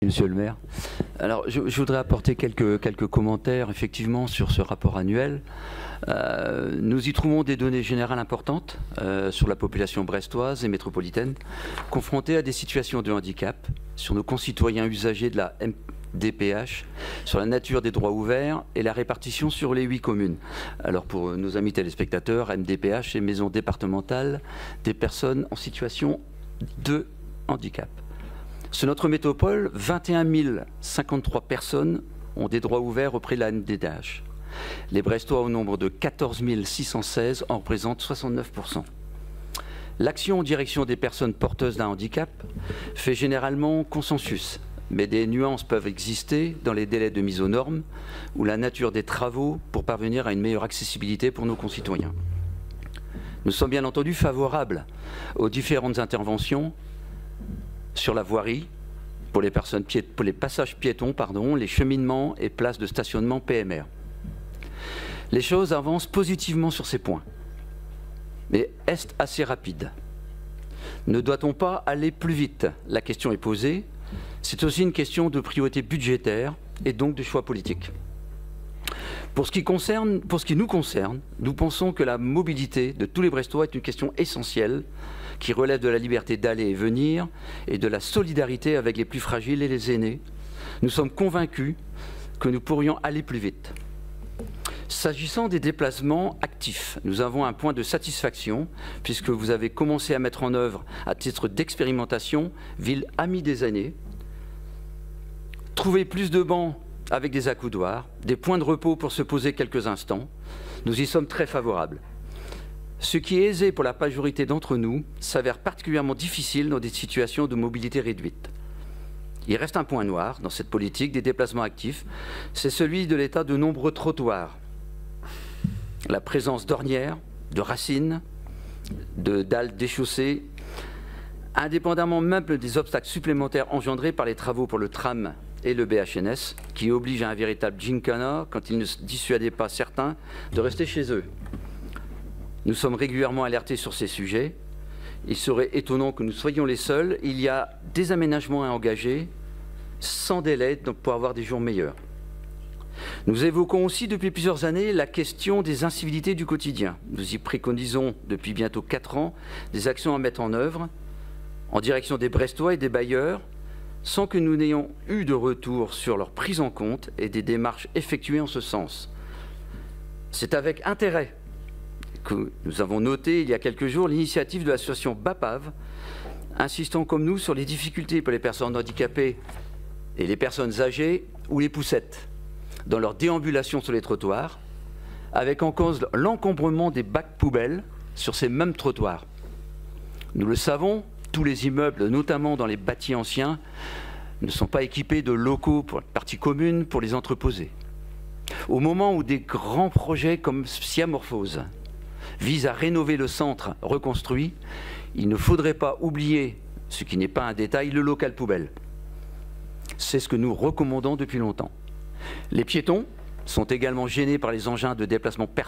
Monsieur le maire. Alors, je voudrais apporter quelques commentaires, effectivement, sur ce rapport annuel. Nous y trouvons des données générales importantes sur la population brestoise et métropolitaine, confrontée à des situations de handicap, sur nos concitoyens usagers de la MDPH, sur la nature des droits ouverts et la répartition sur les 8 communes. Alors, pour nos amis téléspectateurs, MDPH, c'est Maison départementale des personnes en situation de handicap. Sur notre métropole, 21 053 personnes ont des droits ouverts auprès de la MDPH. Les Brestois, au nombre de 14 616, en représentent 69%. L'action en direction des personnes porteuses d'un handicap fait généralement consensus, mais des nuances peuvent exister dans les délais de mise aux normes ou la nature des travaux pour parvenir à une meilleure accessibilité pour nos concitoyens. Nous sommes bien entendu favorables aux différentes interventions sur la voirie, pour les passages piétons, les cheminements et places de stationnement PMR. Les choses avancent positivement sur ces points. Mais est-ce assez rapide? Ne doit-on pas aller plus vite? La question est posée. C'est aussi une question de priorité budgétaire et donc de choix politique. Pour ce qui nous concerne, nous pensons que la mobilité de tous les Brestois est une question essentielle qui relève de la liberté d'aller et venir et de la solidarité avec les plus fragiles et les aînés. Nous sommes convaincus que nous pourrions aller plus vite. S'agissant des déplacements actifs, nous avons un point de satisfaction puisque vous avez commencé à mettre en œuvre à titre d'expérimentation Ville Amie des aînés. Trouver plus de bancs avec des accoudoirs, des points de repos pour se poser quelques instants, nous y sommes très favorables. Ce qui est aisé pour la majorité d'entre nous s'avère particulièrement difficile dans des situations de mobilité réduite. Il reste un point noir dans cette politique des déplacements actifs, c'est celui de l'état de nombreux trottoirs. La présence d'ornières, de racines, de dalles déchaussées, indépendamment même des obstacles supplémentaires engendrés par les travaux pour le tram et le BHNS, qui obligent à un véritable gincana quand ils ne dissuadaient pas certains de rester chez eux. Nous sommes régulièrement alertés sur ces sujets. Il serait étonnant que nous soyons les seuls. Il y a des aménagements à engager sans délai pour avoir des jours meilleurs. Nous évoquons aussi depuis plusieurs années la question des incivilités du quotidien. Nous y préconisons depuis bientôt 4 ans des actions à mettre en œuvre en direction des Brestois et des bailleurs sans que nous n'ayons eu de retour sur leur prise en compte et des démarches effectuées en ce sens. C'est avec intérêt que nous avons noté il y a quelques jours l'initiative de l'association BAPAV, insistant comme nous sur les difficultés pour les personnes handicapées et les personnes âgées ou les poussettes dans leur déambulation sur les trottoirs, avec en cause l'encombrement des bacs poubelles sur ces mêmes trottoirs. Nous le savons, tous les immeubles, notamment dans les bâtis anciens, ne sont pas équipés de locaux pour la partie commune pour les entreposer. Au moment où des grands projets comme Siamorphose vise à rénover le centre reconstruit, il ne faudrait pas oublier, ce qui n'est pas un détail, le local poubelle. C'est ce que nous recommandons depuis longtemps. Les piétons sont également gênés par les engins de déplacement personnel